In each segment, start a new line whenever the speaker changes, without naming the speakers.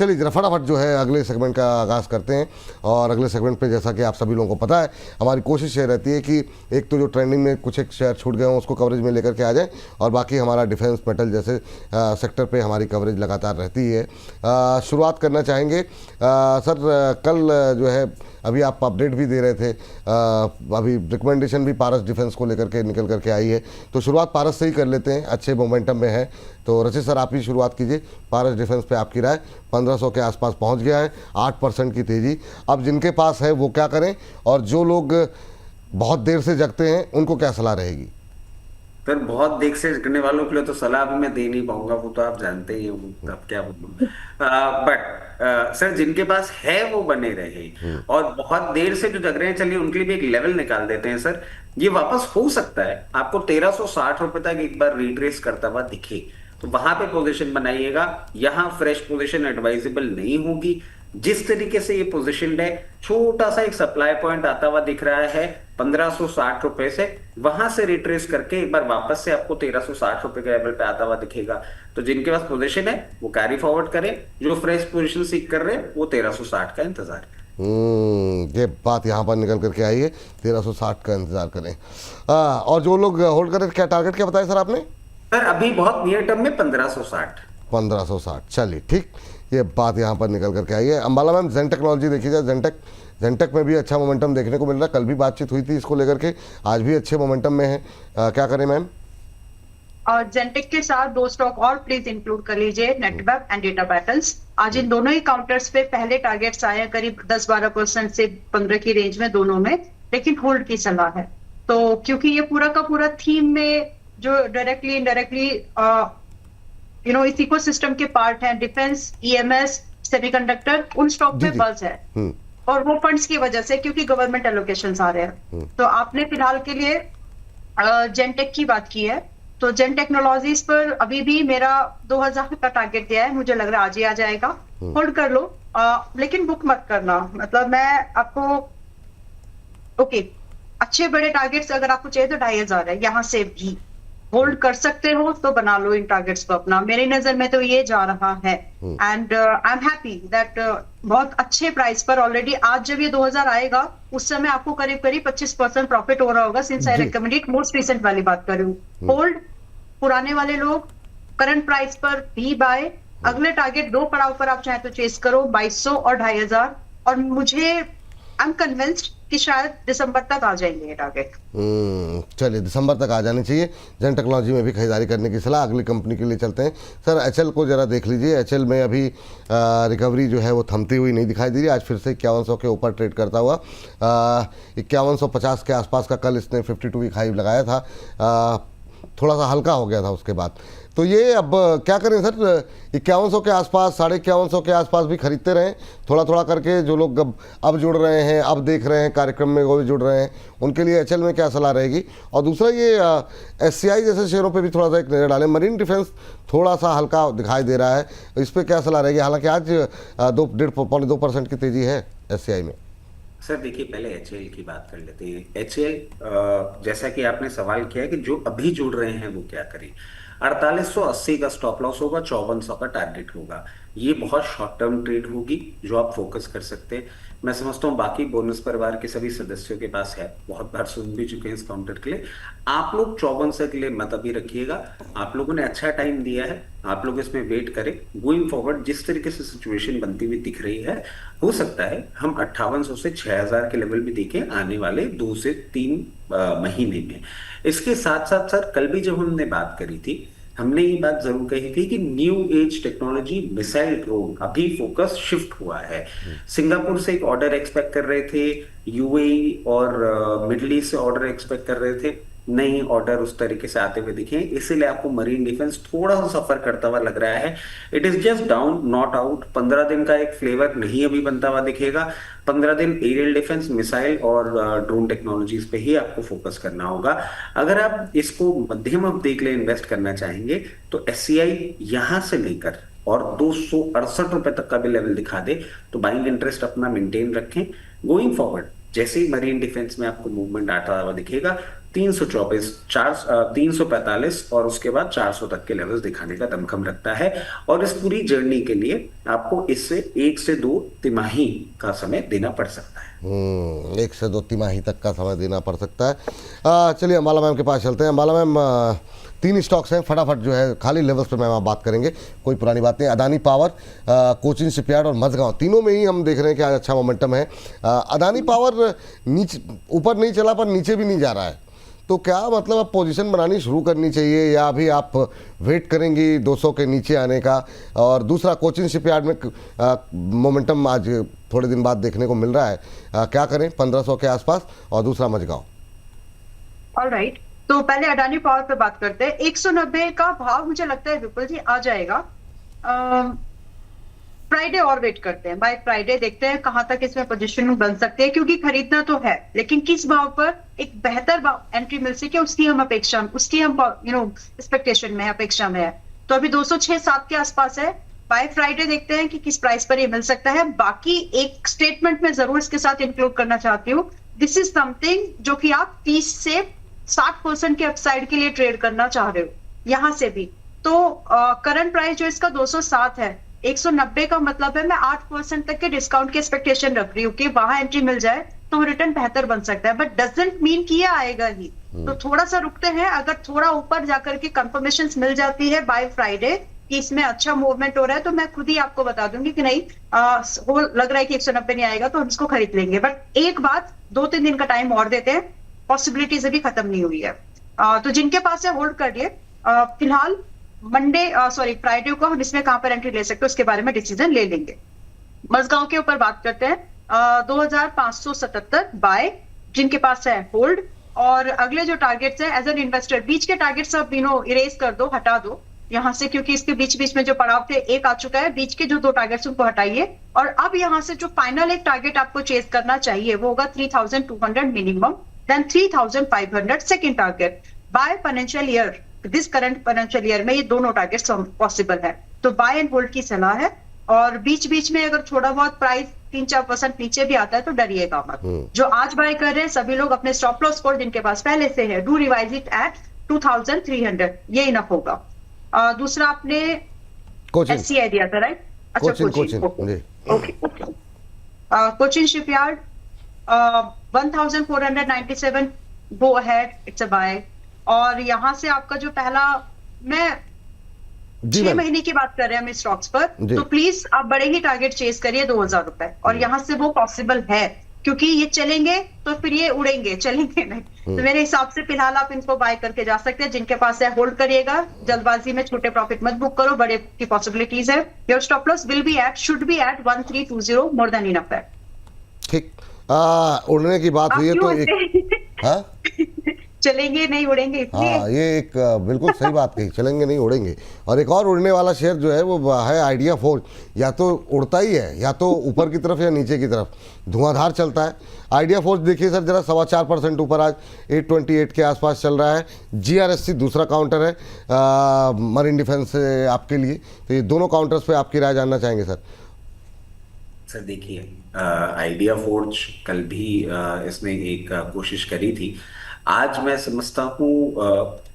चलिए जरा फटाफट जो है अगले सेगमेंट का आगाज़ करते हैं। और अगले सेगमेंट पे जैसा कि आप सभी लोगों को पता है, हमारी कोशिश ये रहती है कि एक तो जो ट्रेंडिंग में कुछ एक शेयर छूट गए हों उसको कवरेज में लेकर के आ जाए, और बाकी हमारा डिफेंस मेटल जैसे सेक्टर पे हमारी कवरेज लगातार रहती है। शुरुआत करना चाहेंगे सर, कल जो है अभी आप अपडेट भी दे रहे थे, अभी रिकमेंडेशन भी पारस डिफेंस को लेकर के निकल करके आई है, तो शुरुआत पारस से ही कर लेते हैं, अच्छे मोमेंटम में है। तो रचित सर आप ही शुरुआत कीजिए, पारस डिफेंस पे आपकी राय। 1500 के आसपास पहुंच गया है, 8% की तेज़ी। अब जिनके पास है वो क्या करें, और जो लोग बहुत देर से जगते हैं उनको क्या सलाह रहेगी?
फिर बहुत देर से करने वालों के लिए तो सलाह भी मैं दे नहीं पाऊंगा, वो तो आप जानते ही हो, अब क्या बोलूं। बट सर जिनके पास है वो बने रहे, और बहुत देर से जो जग रहे हैं, चलिए उनके लिए भी एक लेवल निकाल देते हैं सर। ये वापस हो सकता है आपको 1360 रुपए तक एक बार रिट्रेस करता हुआ दिखे, तो वहां पे पोजीशन बनाइएगा। यहां फ्रेश पोजीशन एडवाइजेबल नहीं होगी। जिस तरीके से ये पोजीशन है, छोटा सा एक सप्लाई पॉइंट आता हुआ दिख रहा है 1560 रुपए से, वहां से रिट्रेस करके एक बार वापस से आपको 1360 रुपए के लेवल पे आता हुआ दिखेगा। तो जिनके पास पोजीशन है वो कैरी फॉरवर्ड करें, जो फ्रेश पोजीशन सीख कर रहे हैं वो 1360 का इंतजार करें।
ये बात यहाँ पर निकल करके आई है, 1360 का इंतजार करें। और जो लोग होल्ड करें, क्या टारगेट क्या बताया सर आपने?
सर अभी बहुत नियर टर्म में 1560।
1560, चलिए ठीक, ये बात यहाँ पर निकल करके आई है। अंबाला मैम, जेन टेक्नोलॉजी देखी जाए, जेनटेक में भी अच्छा मोमेंटम देखने को मिल रहा है, कल भी बातचीत हुई थी इसको लेकर के, आज भी अच्छे मोमेंटम में है, क्या करें मैम?
और जेनटेक के साथ दो स्टॉक और प्लीज इंक्लूड कर लीजिए, नेटवेब एंड डेटा पैटर्न्स। आज इन दोनों ही काउंटर्स पे पहले टारगेट्स आए हैं करीब 10-12% से 15 की रेंज में दोनों में, लेकिन होल्ड की सलाह है। तो क्योंकि ये पूरा का पूरा थीम में जो डायरेक्टली इनडायरेक्टली इस इकोसिस्टम के पार्ट हैं, डिफेंस, ईएमएस, सेमीकंडक्टर, उन स्टॉक
जी
पे
जी।
बल्स है, और वो फंड्स की वजह से, क्योंकि गवर्नमेंट एलोकेशंस आ रहे हैं। तो आपने फिलहाल के लिए जेनटेक की बात की है, तो जेन टेक्नोलॉजीज पर अभी भी मेरा 2000 का टारगेट दिया है, मुझे लग रहा है आज ही आ जाएगा। होल्ड कर लो, लेकिन बुक मत करना। मतलब मैं आपको ओके, अच्छे बड़े टारगेट्स अगर आपको चाहिए तो 2500 है, यहाँ से भी होल्ड कर सकते हो तो बना लो इन टारगेट्स को अपना। मेरी नजर में तो ये जा रहा है, and I am happy that बहुत अच्छे प्राइस पर ऑलरेडी आज जब ये 2000 आएगा उस समय आपको करीब करीब 25% प्रॉफिट हो रहा होगा, since I recommend it. Most recent वाली बात कर रही हूँ। होल्ड, पुराने वाले लोग करंट प्राइस पर भी बाय। अगले टारगेट दो पड़ाव पर आप चाहे तो चेस करो, 2200 और 2500, और मुझे आई एम कन्विंस्ड कि शायद दिसंबर तक आ जाएंगे ये टारगेट।
चलिए दिसंबर तक आ जानी चाहिए। जेन टेक्नोलॉजी में भी खरीदारी करने की सलाह। अगली कंपनी के लिए चलते हैं सर, एचएल को जरा देख लीजिए। एचएल में अभी रिकवरी जो है वो थमती हुई नहीं दिखाई दे रही, आज फिर से 5100 के ऊपर ट्रेड करता हुआ। 5150 के आसपास का कल इसने 52 वीक हाई लगाया था, थोड़ा सा हल्का हो गया था उसके बाद। तो ये अब क्या करें सर, 5100 के आसपास, 5150 के आसपास भी खरीदते रहें थोड़ा थोड़ा करके? जो लोग अब जुड़ रहे हैं, अब देख रहे हैं कार्यक्रम में, वो भी जुड़ रहे हैं, उनके लिए एचएल में क्या सलाह रहेगी? और दूसरा ये एससीआई जैसे शेयरों पे भी थोड़ा सा एक नज़र डालें। मरीन डिफेंस थोड़ा सा हल्का दिखाई दे रहा है, इस पर क्या सलाह रहेगी? हालांकि आज 2.5% की तेज़ी है एससीआई में।
सर देखिए, पहले एचएल की बात कर लेते हैं। एचएल जैसा कि आपने सवाल किया है कि जो अभी जुड़ रहे हैं वो क्या करें, 4880 का स्टॉप लॉस होगा, 5400 का टारगेट होगा। ये बहुत शॉर्ट टर्म ट्रेड होगी जो आप फोकस कर सकते हैं। मैं समझता हूँ बाकी बोनस परिवार के सभी सदस्यों के पास है, बहुत बार सुन भी चुके हैं इस काउंटर के लिए। आप लोग 5400 के लिए मत अभी रखिएगा, आप लोगों ने अच्छा टाइम दिया है, आप लोग इसमें वेट करें। गोइंग फॉरवर्ड जिस तरीके से सिचुएशन बनती हुई दिख रही है, हो सकता है हम 5800 से 6000 के लेवल भी देखें आने वाले 2 से 3 महीने में। इसके साथ साथ सर, कल भी जब हमने बात करी थी, हमने ये बात जरूर कही थी कि new age technology, missile drone, अभी फोकस शिफ्ट हुआ है। सिंगापुर से एक ऑर्डर एक्सपेक्ट कर रहे थे, यूएई और मिडल ईस्ट से ऑर्डर एक्सपेक्ट कर रहे थे, नहीं ऑर्डर उस तरीके से आते हुए दिखे, इसीलिए आपको मरीन डिफेंस थोड़ा सा सफर करता हुआ लग रहा है। It is just down, not out. 15 दिन का एक फ्लेवर नहीं अभी बनता हुआ दिखेगा। 15 दिन एरियल डिफेंस, मिसाइल और ड्रोन टेक्नोलॉजीज पे ही आपको फोकस करना होगा। अगर आप इसको मध्यम अवधि के लिए इन्वेस्ट करना चाहेंगे तो एससीआई यहां से लेकर और 268 रुपए तक का भी लेवल दिखा दे तो बाइंग इंटरेस्ट अपना मेंटेन रखें। गोइंग फॉरवर्ड जैसे ही मरीन डिफेंस में आपको मूवमेंट आता हुआ दिखेगा 324, 345 और उसके बाद 400 तक के लेवल्स दिखाने का दमखम रखता है। और इस पूरी जर्नी के लिए आपको इससे 1 से 2 तिमाही का समय देना पड़ सकता है।
1 से 2 तिमाही तक का समय देना पड़ सकता है। चलिए अंबाला मैम के पास चलते हैं। अंबाला मैम, 3 स्टॉक्स हैं, फटाफट जो है खाली लेवल्स पे मैम आप बात करेंगे, कोई पुरानी बात नहीं। अदानी पावर, कोचिन शिपयार्ड और मझगांव, तीनों में ही हम देख रहे हैं कि आज अच्छा मोमेंटम है। अदानी पावर नीचे ऊपर नहीं चला पर नीचे भी नहीं जा रहा है, तो क्या मतलब अब पोजीशन बनानी शुरू करनी चाहिए या अभी आप वेट करेंगी 200 के नीचे आने का? और दूसरा, कोचिन शिपयार्ड में मोमेंटम आज थोड़े दिन बाद देखने को मिल रहा है, क्या करें 1500 के आसपास? और दूसरा मझगांव।
ऑलराइट, तो पहले अडानी पावर पे बात करते हैं। 190 का भाव मुझे लगता है विपुल जी आ जाएगा। फ्राइडे और वेट करते हैं, बाय फ्राइडे देखते हैं कहां तक इसमें पोजीशन बन सकते हैं, क्योंकि खरीदना तो है लेकिन किस भाव पर एक बेहतर भाव एंट्री मिल सके उसकी हम एक्सपेक्टेशन में, अपेक्षा में है। तो अभी 206-7 के आसपास है। बाय फ्राइडे देखते हैं कि किस प्राइस पर ये मिल सकता है। बाकी एक स्टेटमेंट में जरूर इसके साथ इंक्लूड करना चाहती हूँ, दिस इज समथिंग जो कि आप 30 से 60% के अपसाइड के लिए ट्रेड करना चाह रहे हो यहां से भी। तो करंट प्राइस जो इसका 207 है, 190 का मतलब है मैं 8% तक के डिस्काउंट की एक्सपेक्टेशन रख रही हूँ कि वहां एंट्री मिल जाए तो रिटर्न बेहतर बन सकता है, बट डजंट मीन कि ये आएगा ही। तो थोड़ा सा रुकते हैं, अगर थोड़ा ऊपर जाकर के कंफर्मेशन मिल जाती है बाय फ्राइडे कि इसमें अच्छा मूवमेंट हो रहा है, तो मैं खुद ही आपको बता दूंगी कि नहीं लग रहा है कि 190 नहीं आएगा तो हम इसको खरीद लेंगे। बट एक बात, 2-3 दिन का टाइम और देते हैं, पॉसिबिलिटीज अभी खत्म नहीं हुई है। तो जिनके पास है होल्ड करिए। फिलहाल फ्राइडे को हम इसमें कहां पर एंट्री ले सकते हैं उसके बारे में डिसीजन ले लेंगे। मझगांव के ऊपर बात करते हैं। 2577 बाय, जिनके पास है होल्ड। और अगले जो टारगेट्स है एज एन इन्वेस्टर, बीच के टारगेट्स सब इरेज कर दो, हटा दो यहां से, क्योंकि इसके बीच बीच में जो पड़ाव थे एक आ चुका है। बीच के जो 2 टारगेट्स उनको हटाइए और अब यहां से जो फाइनल एक टारगेट आपको चेस करना चाहिए वो होगा 3200 minimum, then 3500 second target. By financial year, this current financial year में ये दोनों टारगेट्स पॉसिबल है। तो बाय एंड होल्ड की सलाह है। और बीच बीच में अगर थोड़ा बहुत प्राइस 3-4% नीचे भी आता है तो डरिएगा मत। जो आज बाय कर रहे हैं सभी लोग अपने स्टॉप लॉस स्कोर जिनके पास पहले से है, डू रिवाइज इट एट 2300, ये इनफ होगा। दूसरा आपने SCI दिया था, राइट? अच्छा, Cochin, okay. Cochin shipyard 1497, go ahead, it's a buy. और यहां से आपका जो पहला, मैं 6 महीने की बात कर रहे हैं हम इस स्टॉक्स पर, तो प्लीज आप बड़े ही टारगेट चेस करिए 2000 रुपए, और यहां से वो पॉसिबल है क्योंकि ये चलेंगे तो फिर ये उड़ेंगे, चलेंगे नहीं। तो मेरे हिसाब से फिलहाल आप इनको बाय करके जा सकते हैं। जिनके पास है होल्ड करिएगा, जल्दबाजी में छोटे प्रॉफिट मत बुक करो, बड़े की पॉसिबिलिटीज है। Your stop loss will be at, should be at 1320, more than enough है।
ठीक, उड़ने की बात हुई है तो एक
चलेंगे नहीं उड़ेंगे,
हाँ, ये एक बिल्कुल सही बात कही, चलेंगे नहीं उड़ेंगे। और एक और उड़ने वाला शेयर जो है वो है आइडिया फोर्ज, या तो उड़ता ही है या तो ऊपर की तरफ या नीचे की तरफ धुआंधार चलता है। आइडिया फोर्ज देखिए सर जरा, 4.25% ऊपर आज 828 के आसपास चल रहा है। GRSC दूसरा काउंटर है मरीन डिफेंस आपके लिए, तो ये दोनों काउंटर्स पे आपकी राय जानना चाहेंगे सर।
सर देखिए, आइडिया फोर्ज कल भी इसने एक कोशिश करी थी। आज मैं समझता हूँ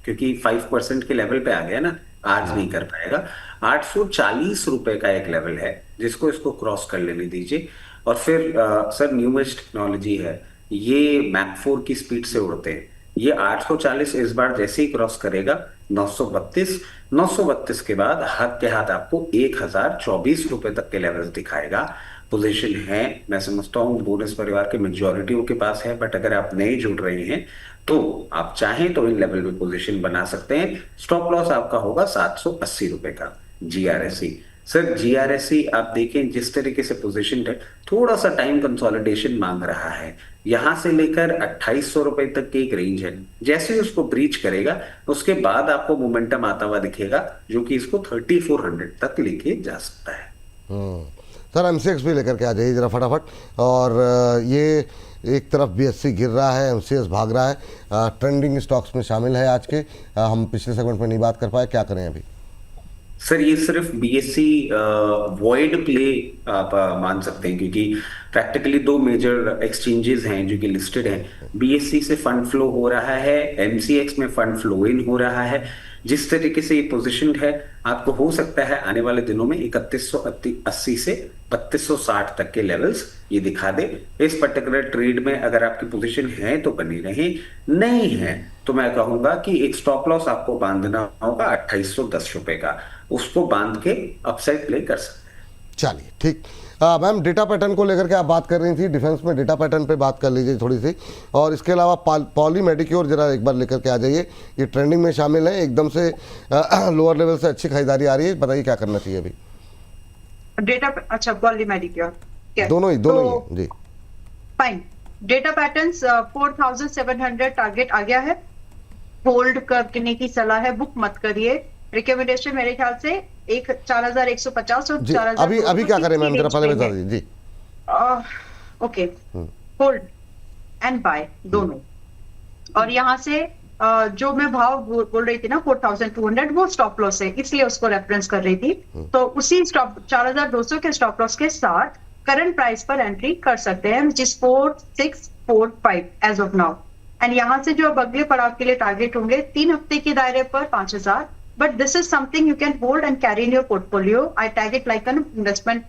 क्योंकि 5% के लेवल पे आ गया ना, आज नहीं कर पाएगा। 840 रुपए का एक लेवल है जिसको इसको क्रॉस कर लेने दीजिए। और फिर सर न्यू एज टेक्नोलॉजी है, ये मैक 4 की स्पीड से उड़ते हैं। ये 840 इस बार जैसे ही क्रॉस करेगा 932 के बाद हाथ के हाथ आपको 1024 रुपए तक के लेवल्स दिखाएगा। पोजीशन है, मैं समझता हूँ बोनस परिवार के मेजॉरिटी के पास है, बट अगर आप नए जुड़ रहे हैं तो आप चाहें तो इन लेवल में पोजीशन बना सकते हैं। स्टॉप लॉस आपका होगा 780 रुपए का। GRSC सर, GRSC आप देखें जिस तरीके से पोजीशन है, थोड़ा सा टाइम कंसोलिडेशन मांग रहा है। यहां से लेकर 2800 रुपए तक की एक रेंज है, जैसे ही उसको ब्रीच करेगा उसके बाद आपको मोमेंटम आता हुआ दिखेगा जो कि इसको 3400 तक लेके जा सकता है।
सर MCX भी लेकर के आ जाइए जरा फटाफट। और ये एक तरफ BSE गिर रहा है, MCX भाग रहा है, ट्रेंडिंग स्टॉक्स में शामिल है आज के। हम पिछले सेगमेंट में नहीं बात कर पाए, क्या करें अभी?
सर ये सिर्फ बीएससी वॉइड प्ले आप मान सकते हैं, क्योंकि प्रैक्टिकली दो मेजर एक्सचेंजेस हैं जो कि लिस्टेड हैं। बीएससी से फंड फ्लो हो रहा है, एमसीएक्स में फंड फ्लो इन हो रहा है। जिस तरीके से ये पोजीशनड है, आपको हो सकता है आने वाले दिनों में 3180 से 3260 तक के लेवल्स ये दिखा दे। इस पर्टिकुलर ट्रेड में अगर आपकी पोजीशन है तो बनी रहे, नहीं है तो मैं कहूंगा कि एक स्टॉप लॉस आपको बांधना होगा 2810 रुपए का, उसको बांध के अपसाइड प्ले कर सकते हैं।
चलिए ठीक। मैम डेटा पैटर्न को लेकर के आप बात कर रही थी, डिफेंस में डेटा पैटर्न पे बात कर लीजिए थोड़ी सी, और इसके अलावा पॉली मेडिक्योर जरा एक बार लेकर के आ जाइए। ये ट्रेंडिंग में शामिल है, एकदम से लोअर लेवल से अच्छी खरीदारी आ रही है, बताइए क्या करना चाहिए अभी।
डेटा, अच्छा पॉली मेडिक्योर
दोनों ही जी
फाइन। डेटा पैटर्न्स 4700 टारगेट आ गया है, होल्ड करने की सलाह है, बुक मत करिए। रिकमेंडेशन मेरे ख्याल से 4150 और
जी। अभी क्या करें मैम, जरा पहले बता दीजिए जी।
ओके, होल्ड एंड बाय दोनों। और यहाँ से जो मैं भाव बोल रही थी ना 4200, वो स्टॉप लॉस है, इसलिए उसको रेफरेंस कर रही थी। तो उसी स्टॉप 4200 के स्टॉप लॉस के साथ करंट प्राइस पर एंट्री कर सकते हैं, which is 4645 as of now. And यहाँ से जो अब अगले पड़ाव के लिए टारगेट होंगे 3 हफ्ते के दायरे पर 5000, but this is something you can hold and carry in your portfolio. I tag it like an investment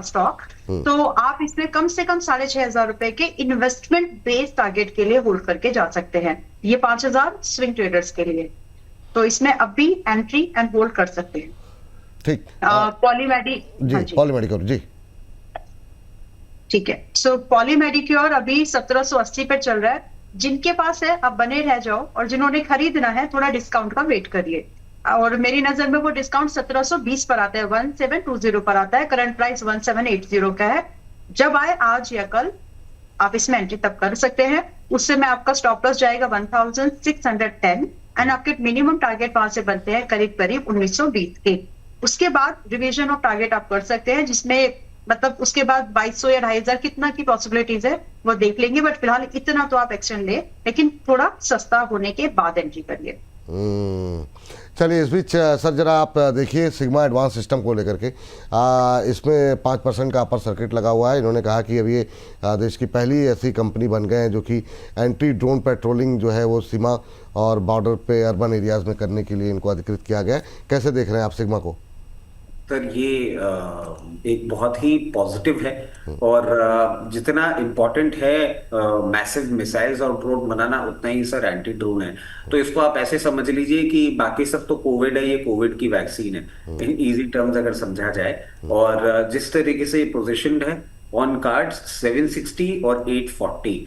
stock. तो आप इसमें कम से कम 6500 रुपए के इन्वेस्टमेंट बेस्ड टारगेट के लिए होल्ड करके जा सकते हैं। ये 5000 स्विंग ट्रेडर्स के लिए, तो इसमें अब भी एंट्री एंड होल्ड कर सकते हैं।
ठीक।
पॉलीमेडी
जी, पॉलीमेडिक्योर जी
ठीक है। सो पॉलीमेडिक्योर अभी 1780 पे चल रहा है। जिनके पास है आप बने रह जाओ, और जिन्होंने खरीदना है थोड़ा डिस्काउंट का वेट करिए। और मेरी नजर में वो डिस्काउंट 1720 पर आता है, 1720 पर आता है। करंट प्राइस 1780 का है। जब आए आज या कल आप इसमें एंट्री तब कर सकते हैं। उससे में आपका स्टॉप लॉस जाएगा 1610 एंड आपके मिनिमम टारगेट वहां से बनते हैं करीब करीब 1920 के। उसके बाद रिवीजन ऑफ टारगेट आप कर सकते हैं, जिसमें मतलब उसके बाद 2200 या 2500 कितना की पॉसिबिलिटीज है वो देख लेंगे। बट फिलहाल इतना तो आप एक्शन ले, लेकिन थोड़ा सस्ता होने के बाद एंट्री करिए।
चलिए, इस बीच सर जरा आप देखिए सिग्मा एडवांस सिस्टम को लेकर के इसमें 5% का अपर सर्किट लगा हुआ है। इन्होंने कहा कि अब ये देश की पहली ऐसी कंपनी बन गए हैं जो कि एंटी ड्रोन पेट्रोलिंग जो है वो सीमा और बॉर्डर पे अर्बन एरियाज़ में करने के लिए इनको अधिकृत किया गया है। कैसे देख रहे हैं आप सिग्मा को?
सर ये एक बहुत ही पॉजिटिव है, और जितना इम्पोर्टेंट है मैसिव मिसाइल्स और ड्रोन बनाना, उतना ही सर एंटी ड्रोन है। तो इसको आप ऐसे समझ लीजिए कि बाकी सब तो कोविड है, ये कोविड की वैक्सीन है, इन इजी टर्म्स अगर समझा जाए। और जिस तरीके से ये पोजिशनड है ऑन कार्ड्स 760 और 840,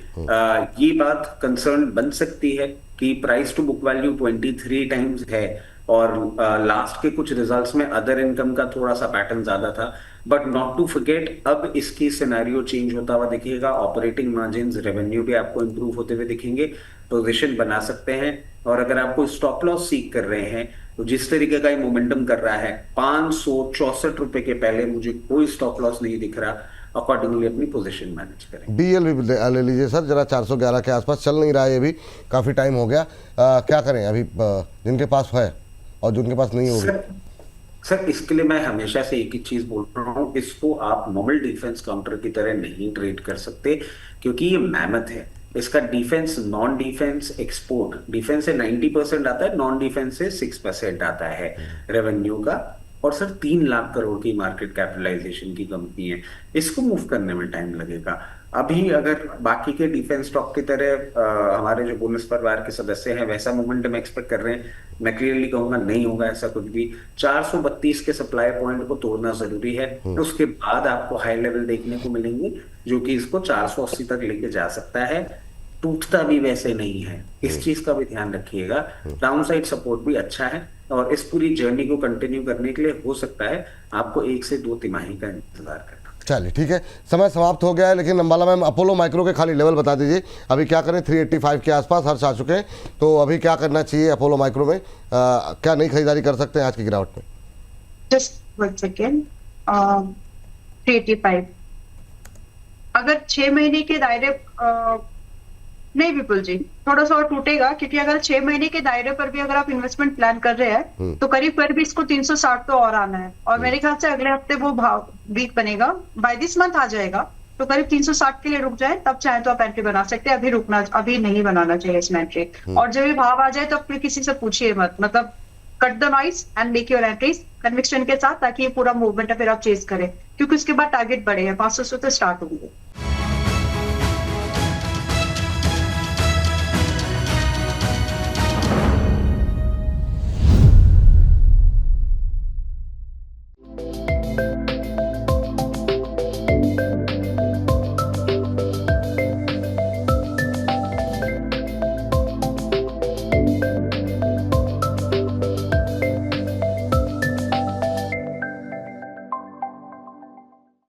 ये बात कंसर्न बन सकती है कि price to book value 23 times है, और लास्ट के कुछ रिजल्ट्स में अदर इनकम का थोड़ा सा पैटर्न ज्यादा था। बट नॉट टू फॉरगेट, अब इसकी सिनेरियो चेंज होता हुआ दिखेगा। ऑपरेटिंग मार्जिन्स, रेवेन्यू भी आपको इंप्रूव होते हुए दिखेंगे, पोजीशन बना सकते हैं। और अगर आपको स्टॉप लॉस सीख कर रहे हैं, तो जिस तरीके का ये मोमेंटम कर रहा है 564 रुपए के पहले मुझे कोई स्टॉप लॉस नहीं दिख रहा। अकॉर्डिंगली अपनी पोजीशन मैनेज करें।
बीएल भी ले लीजिए सर जरा, 411 के आसपास चल नहीं रहा है, ये भी काफ़ी टाइम हो गया। क्या करें अभी जिनके पास है और जिनके पास नहीं होगी?
सर इसके लिए मैं हमेशा से एक ही चीज बोल रहा हूँ, इसको आप नॉर्मल डिफेंस काउंटर की तरह नहीं ट्रेड कर सकते, क्योंकि ये मेहनत है। इसका defence, non defence, export, defence से 90% आता है, नॉन डिफेंस से 6% आता है रेवेन्यू का। और सर 3 लाख करोड़ की मार्केट कैपिटलाइजेशन की कंपनी है, इसको मूव करने में टाइम लगेगा। अभी अगर बाकी के डिफेंस स्टॉक की तरह हमारे जो बोनस परिवार के सदस्य हैं वैसा मोमेंटम एक्सपेक्ट कर रहे हैं, मैं क्लियरली कहूंगा नहीं होगा ऐसा कुछ भी। 432 के सप्लाई पॉइंट को तोड़ना जरूरी है, उसके बाद आपको हाई लेवल देखने को मिलेंगे जो कि इसको 480 तक लेके जा सकता है। टूटता भी वैसे नहीं है, इस चीज का भी ध्यान रखिएगा। डाउन साइड सपोर्ट भी अच्छा है, और इस पूरी जर्नी को कंटिन्यू करने के लिए हो सकता है आपको 1 से 2 तिमाही का इंतजार करना।
चलिए ठीक है, समय समाप्त हो गया है, लेकिन अंबाला मैम अपोलो माइक्रो के खाली लेवल बता दीजिए अभी क्या करें। 385 के आसपास हर्ष आ चुके हैं, तो अभी क्या करना चाहिए अपोलो माइक्रो में? क्या नई खरीदारी कर सकते हैं आज की गिरावट में?
Just 1 second. 385 अगर 6 महीने के दायरे नहीं विपुल जी, थोड़ा सा और टूटेगा, क्योंकि अगर 6 महीने के दायरे पर भी अगर आप इन्वेस्टमेंट प्लान कर रहे हैं तो करीब करीब इसको 360 तो और आना है, और मेरे ख्याल से अगले हफ्ते वो भाव वीक बनेगा, बाय दिस मंथ आ जाएगा, तो करीब 360 के लिए रुक जाए, तब चाहे तो आप एंट्री बना सकते हैं, अभी नहीं बनाना चाहिए इसमें एंट्री। और जब भी भाव आ जाए तो फिर किसी से पूछिए मत, मतलब cut the noise and make your entries conviction के साथ, ताकि ये पूरा मूवमेंट है फिर आप चेज करें, क्योंकि उसके बाद टारगेट बढ़े हैं, 500 से तो स्टार्ट होंगे।